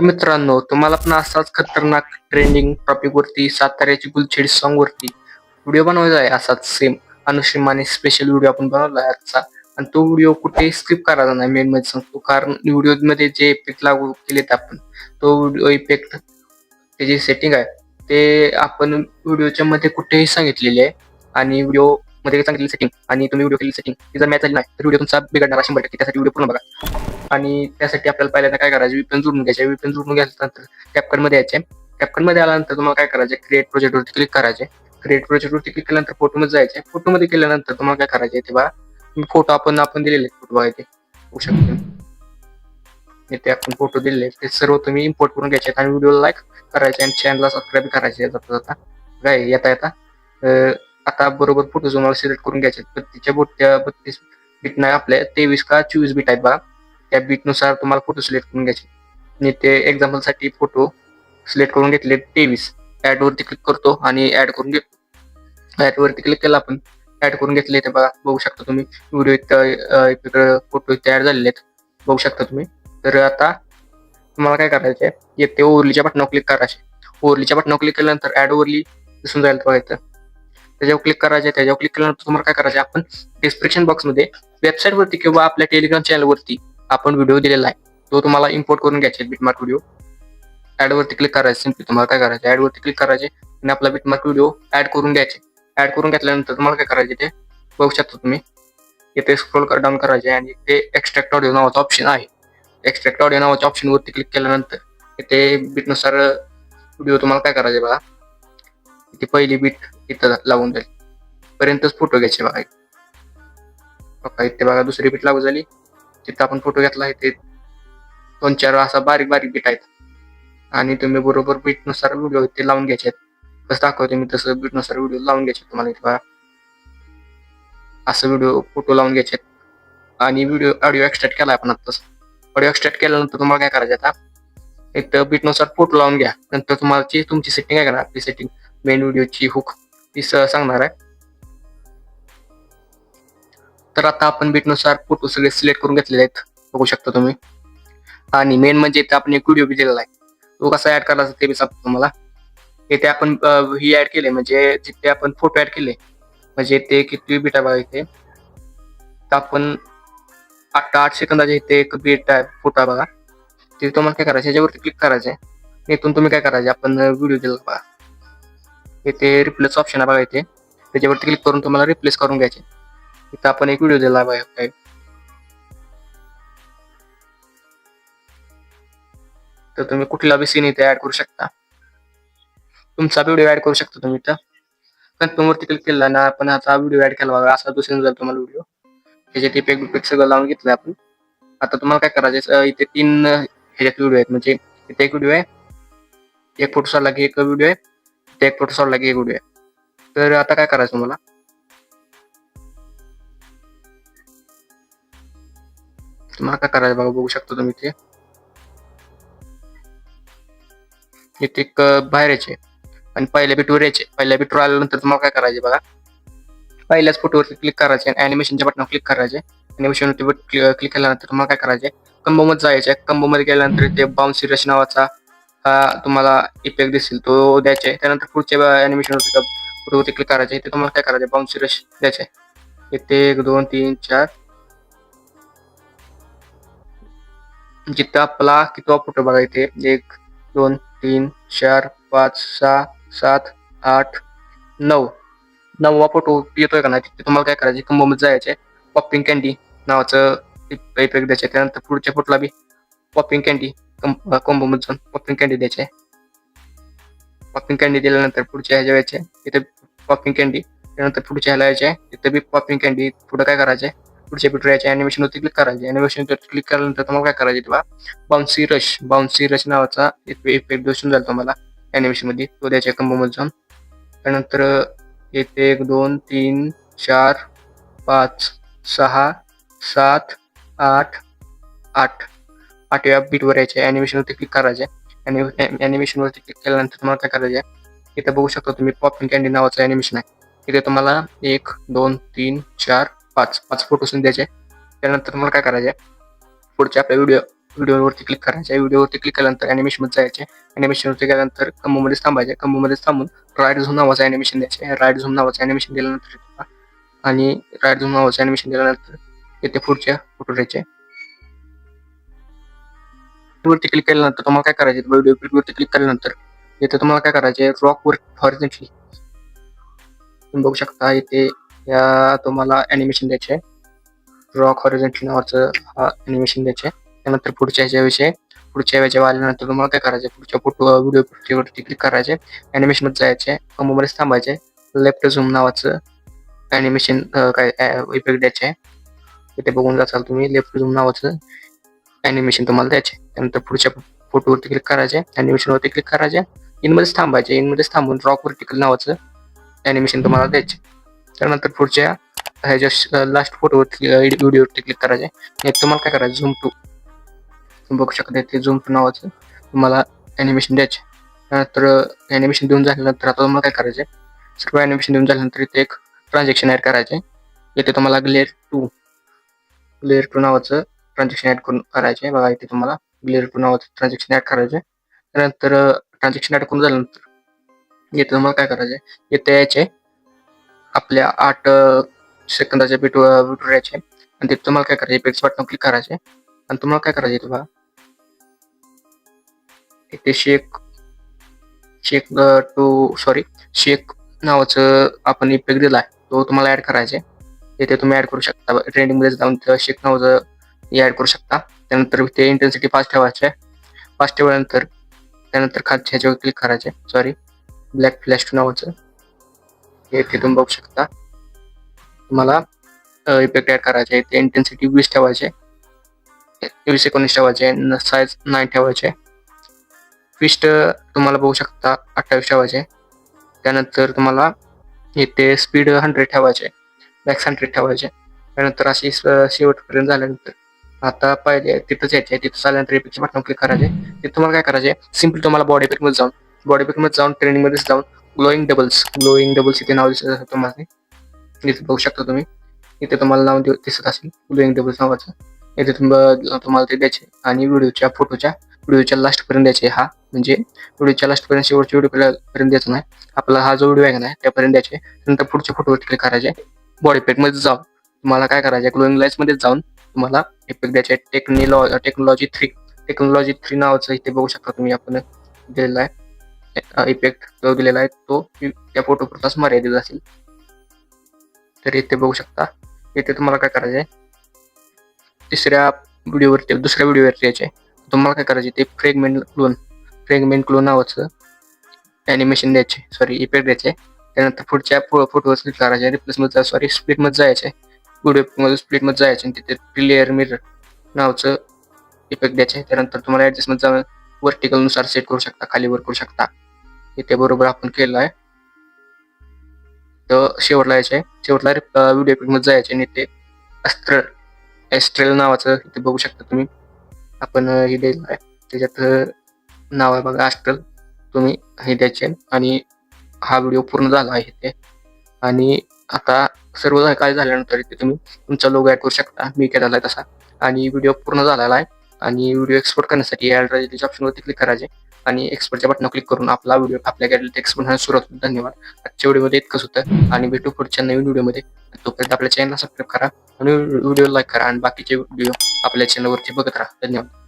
मित्रांनो, तुम्हाला पण असाच खतरनाक ट्रेंडिंग टॉपिक वरती साताऱ्याची गुलछडी सॉन्ग वरती व्हिडिओ बनवायचा आहे. असाच सेम अनुश्रीमाने स्पेशल व्हिडिओ आपण बनवला आहे आजचा. आणि तो व्हिडिओ कुठे स्किप करायचा नाही, मेन मध्ये सांगतो. कारण व्हिडिओ मध्ये जे इफेक्ट लागू केलेत आपण, तो व्हिडिओ इफेक्ट त्याची सेटिंग आहे ते आपण व्हिडिओच्या मध्ये कुठेही सांगितलेली आहे. आणि व्हिडिओ मध्ये सांगितलेली सेटिंग आणि तुम्ही व्हिडिओ केलेली सेटिंग ती जर मॅच झाली नाही तर व्हिडिओ तुमचा बिघडणार 100%. त्यासाठी व्हिडिओ पूर्ण बघा. आणि त्यासाठी आपल्याला पहिल्यांदा काय करायचं, VPN जोडून घ्यायचे. VPN जोडून घेतल्यानंतर कॅपकट मध्ये यायचे. कॅपकट मध्ये आल्यानंतर तुम्हाला काय करायचे, क्रिएट प्रोजेक्ट वरती क्लिक करायचे. क्रिएट प्रोजेक्ट वरती क्लिक केल्यानंतर फोटो मध्ये जायचे. फोटो मध्ये केल्यानंतर तुम्हाला काय करायचे, ते बघा फोटो आपण दिलेले फोटो बघा, इथे होऊ शकतो. इथे आपण फोटो दिलेले ते सर्व तुम्ही इम्पोर्ट करून घ्यायचे आणि व्हिडिओला लाईक करायचे आणि चॅनलला सबस्क्राईब करायचे. जाता काय येता आता बरोबर फोटो तुम्हाला सिलेक्ट करून घ्यायचे. 32 बीट नाही, आपल्या 23 का 24 बीट आहेत बघा. त्या बीटनुसार तुम्हाला फोटो सिलेक्ट करून घ्यायचे. मी ते एक्झाम्पल साठी फोटो सिलेक्ट करून घेतले 23. ऍड वरती क्लिक करतो आणि ऍड करून घेतो. ऍड वरती क्लिक केला आपण, ऍड करून घेतले. ते बघा बघू शकता तुम्ही व्हिडिओ इथं फोटो इथे ऍड झालेले आहेत, बघू शकता तुम्ही. तर आता तुम्हाला काय करायचे, येते ओव्हरलीच्या बटनावर क्लिक करायचे. ओव्हरलीच्या बटनावर क्लिक केल्यानंतर ऍड ओव्हरली दिसून जाईल बघा इथं. त्याच्यावर क्लिक करायचे. त्याच्यावर क्लिक केल्यानंतर तुम्हाला काय करायचे, आपण डिस्क्रिप्शन बॉक्स मध्ये वेबसाईट वरती किंवा आपल्या टेलिग्राम चॅनल वरती आपण व्हिडिओ दिलेला आहे, तो तुम्हाला इम्पोर्ट करून घ्यायचे. बिटमार्क व्हिडिओ ऍड वरती क्लिक करायचे. सिम्पली तुम्हाला काय करायचे, ऍड वरती क्लिक करायचे आणि आपला बिटमार्क व्हिडिओ ऍड करून घ्यायचे. ऍड करून घेतल्यानंतर तुम्हाला काय करायचे, ते बघू शकता तुम्ही. इथे स्क्रोल डाऊन करायचे आणि इथे एक्स्ट्रॅक्ट ऑडिओ नावाचा ऑप्शन आहे. एक्स्ट्रॅक्ट ऑडिओ नावाच्या ऑप्शन वरती क्लिक केल्यानंतर इथे बीटनुसार व्हिडिओ तुम्हाला काय करायचे बघा, इथे पहिली बीट इथं लावून जाईल पर्यंतच फोटो घ्यायचे बघा. इथे बघा दुसरी बीट लागू झाली, तिथं आपण फोटो घेतला. इथे 2-4 असा बारीक बारीक बीट आहेत आणि तुम्ही बरोबर बीटनुसार व्हिडिओ इथे लावून घ्यायचे. कसं दाखवते मी तसं बीटनुसार व्हिडिओ लावून घ्यायचे तुम्हाला. इथे बघा असं व्हिडिओ फोटो लावून घ्यायचे आणि व्हिडिओ ऑडिओ एक्सट्रॅक्ट केला आपण आत्ताच. ऑडिओ एक्सट्रॅक्ट केल्यानंतर तुम्हाला काय करायचं, आता इथं बीटनुसार फोटो लावून घ्या. नंतर तुम्हाला तुमची सेटिंग आहे का ना, आपली सेटिंग मेन व्हिडिओची हुक ती सांगणार आहे. तर आता आपण बीटनुसार फोटो सगळे सिलेक्ट करून घेतलेले आहेत, बघू शकता तुम्ही. आणि मेन म्हणजे इथे आपण एक व्हिडिओ बी दिलेला आहे, तो कसा ऍड करायचा ते बी सांगतो तुम्हाला. इथे आपण ही ऍड केले, म्हणजे जिथे आपण फोटो ऍड केले, म्हणजे ते किती बीट आहे बघा. इथे आपण 8 सेकंदाचे इथे एक बीट आहे फोटो आहे बघा. ते तुम्हाला काय करायचं, याच्यावरती क्लिक करायचंय. इथून तुम्ही काय करायचे, आपण व्हिडिओ दिला बघा, इथे रिप्लेस ऑप्शन आहे बघा. इथे त्याच्यावरती क्लिक करून तुम्हाला रिप्लेस करून घ्यायचे. इथं आपण एक व्हिडिओ दिला बघा, तर तुम्ही कुठला बी सीन इथे ऍड करू शकता. तुमचा व्हिडिओ ऍड करू शकता तुम्ही. इथं कन्फर्म वरती क्लिक केला ना, आपण आता व्हिडिओ ऍड केला बघा. असा दुसऱ्या जाईल तुम्हाला व्हिडिओ, त्याच्यात इफेक्ट सगळं लावून घेतलं आपण. आता तुम्हाला काय करायचं, इथे 3 ह्याच्यात व्हिडिओ आहेत. म्हणजे इथे एक व्हिडिओ आहे, एक फोटो सोडला की एक व्हिडिओ आहे, इथे एक फोटो सोडला की एक व्हिडिओ आहे. तर आता काय करायचं मला, तुम्हाला काय करायचं बघा, बघू शकता तुम्ही. इथे एक बाहेर यायचे आणि पहिल्या बीटवर यायचे. पहिल्या बीटवर आल्यानंतर तुम्हाला काय करायचे बघा, पहिल्याच फोटोवरती क्लिक करायचे आणि अॅनिमेशनच्या बटनावर क्लिक करायचे. अॅनिमेशनवरती क्लिक केल्यानंतर तुम्हाला काय करायचे, कंबो मध्ये जायचे. कंबो मध्ये गेल्यानंतर इथे बाउन्सी रश नावाचा तुम्हाला इफेक्ट दिसेल, तो द्यायचे. त्यानंतर पुढच्या अॅनिमेशनवरती फोटोवरती क्लिक करायचे. इथे तुम्हाला काय करायचे, बाउन्सी रश द्यायचे. इथे 1 2 3 4 जिथं आपला कितवा फोटो बघा, इथे 1 2 3 4 5 6 7 8 9 9वा फोटो येतोय का नाही, तिथे तुम्हाला काय करायचे, कंबो मध्ये जायचे. पॉपिंग कॅन्डी नावाचं इफेक्ट द्यायचे. त्यानंतर पुढच्या फोटोला बी पॉपिंग कॅन्डी कंबो मध्ये जाऊन पॉपिंग कॅन्डी द्यायचे. पॉपिंग कॅन्डी दिल्यानंतर पुढच्या ह्याच्या यायचे, इथे पॉपिंग कॅन्डी. त्यानंतर पुढच्या ह्याला यायचे, तिथे बी पॉपिंग कॅन्डी. पुढे काय करायचे, पुढच्या पिटर यायचे, अॅनिमेशनवरती क्लिक करायचे. अॅनिमेशनवरती क्लिक केल्यानंतर तुम्हाला काय करायचे, तेव्हा बाउन्सी रश नावाचा इफेक्ट दिसून जाईल तुम्हाला अॅनिमेशन मध्ये, तो द्यायचा कंबो मध्ये जाऊन. त्यानंतर इथे 1 2 3 4 5 6 7 8 8व्या बीटवर यायचे. अॅनिमेशनवरती क्लिक करायचे. अॅनिमेशनवरती क्लिक केल्यानंतर तुम्हाला काय करायचे, इथे बघू शकता तुम्ही पॉपिंग कॅन्डी नावाचं अॅनिमेशन आहे. इथे तुम्हाला 1 2 3 4 5 फोटोज द्यायचे. त्यानंतर तुम्हाला काय करायचे, पुढच्या आपल्या व्हिडिओवरती क्लिक करायचे. व्हिडिओवरती क्लिक केल्यानंतर ॲनिमेशनमध्ये जायचे. ॲनिमेशनवरती गेल्यानंतर कंबोमध्येच थांबायचे. कंबोमध्येच थांबून राईट झूम नावाचं ॲनिमेशन द्यायचे. राईट झूम नावाचं ॲनिमेशन दिल्यानंतर आणि राईट झूम नावाचं ॲनिमेशन दिल्यानंतर इथे पुढच्या फोटो द्यायचे. वरती क्लिक केल्यानंतर तुम्हाला काय करायचे, व्हिडिओ वरती क्लिक केल्यानंतर इथे तुम्हाला काय करायचे, रॉक वर हॉरिझॉन्टली तुम्ही बघू शकता. इथे या तुम्हाला ॲनिमेशन द्यायचे. रॉक हॉरिझॉन्टली नावाचं ॲनिमेशन द्यायचे. त्यानंतर पुढच्या ह्याच्या आल्यानंतर तुम्हाला काय करायचे, पुढच्या व्हिडिओ वरती क्लिक करायचे. ॲनिमेशन मध्ये जायचे. कंबोमध्येच थांबायचे. लेफ्ट झूम नावाचं ॲनिमेशन काय इफेक्ट द्यायचे. इथे बघून जाचाल तुम्ही. लेफ्ट झूम नावाचं ॲनिमेशन तुम्हाला द्यायचे. त्यानंतर पुढच्या फोटोवरती क्लिक करायचे. ॲनिमेशनवरती क्लिक करायचे. इनमध्येच थांबायचे. इनमध्येच थांबून रॉक वर्टिकल नावाचं ॲनिमेशन तुम्हाला द्यायचे. त्यानंतर पुढच्या ह्याच्या लास्ट फोटोवरती व्हिडिओवरती क्लिक करायचे. तुम्हाला काय करायचं, झूम टू तुम्ही बघू शकता. ते झूम टू नावाचं तुम्हाला ॲनिमेशन द्यायचे. त्यानंतर ॲनिमेशन देऊन झाल्यानंतर आता तुम्हाला काय करायचे, सर्व ॲनिमेशन देऊन झाल्यानंतर इथे एक ट्रान्झॅक्शन ॲड करायचे. इथे तुम्हाला ग्लेअर टू नावाचं ट्रान्झॅक्शन ॲड करून करायचे. बघा इथे तुम्हाला ग्लेअर टू नावाचं ट्रान्झॅक्शन ॲड करायचे. त्यानंतर ट्रान्झॅक्शन ॲड करून झाल्यानंतर इथे तुम्हाला काय करायचे, इथे यायचे आपल्या 8 सेकंदाच्या बिटवर यायचे. आणि तिथे तुम्हाला काय करायचे, इफेक्ट्स बटन क्लिक करायचे. आणि तुम्हाला काय करायचे, तुम्हाला इथे शेक नावाचं आपण इफेक्ट दिलाय, तो तुम्हाला ऍड करायचे. इथे तुम्ही ऍड करू शकता. ट्रेंडिंग मध्ये जाऊन शेक नावाचं ऍड करू शकता. त्यानंतर इथे इंटेन्सिटी फास्ट ठेवायचे. फास्ट ठेवल्यानंतर त्यानंतर खालच्या ह्याच्यावर क्लिक करायचे. ब्लॅक फ्लॅश नावाचं इथे तुम्ही बघू शकता. तुम्हाला इफेक्ट ऍड करायचे. इथे इंटेन्सिटी 20 ठेवायचे. 19 ठेवायचे. साईज 9 ठेवायचे. ट्विस्ट तुम्हाला बघू शकता 28 ठेवायचे. त्यानंतर तुम्हाला इथे स्पीड 100 ठेवायचे. मॅक्स 100 ठेवायचे. त्यानंतर अशी शेवटपर्यंत झाल्यानंतर आता पहिले तिथंच यायचे. तिथं आल्यानंतर इफेक्टच्या बटन क्लिक करायचे. तिथे तुम्हाला काय करायचे, सिम्पली तुम्हाला बॉडी इफेक्ट मध्ये जाऊन ट्रेनिंग मध्ये जाऊन ग्लोईंग डबल्स इथे नाव दिसत असेल तुम्हाला. इथे बघू शकता तुम्ही. इथे तुम्हाला नाव दिसत असेल ग्लोईंग डबल्स नावाचं. इथे तुम्हाला ते द्यायचे. आणि व्हिडिओच्या लास्ट पर्यंत द्यायचे. हा म्हणजे व्हिडिओच्या लास्ट पर्यंत, शेवटच्या व्हिडिओ पर्यंत द्यायचा नाही. आपला हा जो व्हिडिओ आहे ना त्यापर्यंत द्यायचे. नंतर पुढच्या फोटोवर क्लिक करायचे. बॉडी इफेक्ट मध्ये जाऊन तुम्हाला काय करायचे, ग्लोईंग लाईट्स मध्ये जाऊन तुम्हाला इफेक्ट द्यायचे. टेक्नॉलॉजी 3 नावाचं इथे बघू शकता तुम्ही. आपण दिलेला आहे इफेक्ट, जो दिलेला आहे तो त्या फोटो पुरताच मर्यादित असेल. तर इथे बघू शकता. इथे तुम्हाला काय करायचे, दुसऱ्या व्हिडिओवरती यायचे. तुम्हाला काय करायचे, ते फ्रेगमेंट क्लोन नावाचं ॲनिमेशन द्यायचे, इफेक्ट द्यायचे. त्यानंतर पुढच्या फोटोवर क्लिक करायचे. स्प्लिट मध्ये जायचे. व्हिडिओ स्प्लिट मध्ये जायचे. तिथे प्रिलेअर मिरर नावाचं इफेक्ट द्यायचे. त्यानंतर तुम्हाला ऍडजस्टमेंट जाऊन वर्टिकल नुसार सेट करू शकता, खाली वर करू शकता. इथे बरोबर आपण केलं आहे. तर शेवटला व्हिडिओ इफेक्ट मध्ये जायचे. आणि इथे एस्ट्रेल नावाचं इथे बघू शकता तुम्ही. आपण हे द्यायला आहे, त्याच्यात नाव आहे बघा एस्ट्रेल. तुम्ही हे द्यायचे. आणि हा व्हिडिओ पूर्ण झाला आहे इथे. आणि आता सर्व काय झाल्यानंतर इथे तुम्ही तुमचा लोगो ऍड करू शकता. मी केलेला आहे तसा. आणि व्हिडिओ पूर्ण झालेला आहे. आणि व्हिडिओ एक्सपोर्ट करण्यासाठी ऍड राहिलेल्या ऑप्शनवरती क्लिक करायचे. आणि एक्सपोर्टच्या बटन क्लिक करून आपला व्हिडिओ आपल्या गॅलरीत एक्सपोर्ट होण्यास सुरुवात होईल. धन्यवाद. आजच्या व्हिडिओमध्ये इतकंच होतं. आणि भेटू पुढच्या नवीन व्हिडिओमध्ये. तोपर्यंत आपल्या चॅनलला सबस्क्राईब करा आणि व्हिडिओ लाईक करा. आणि बाकीचे व्हिडिओ आपल्या चॅनलवरती बघत राहा. धन्यवाद.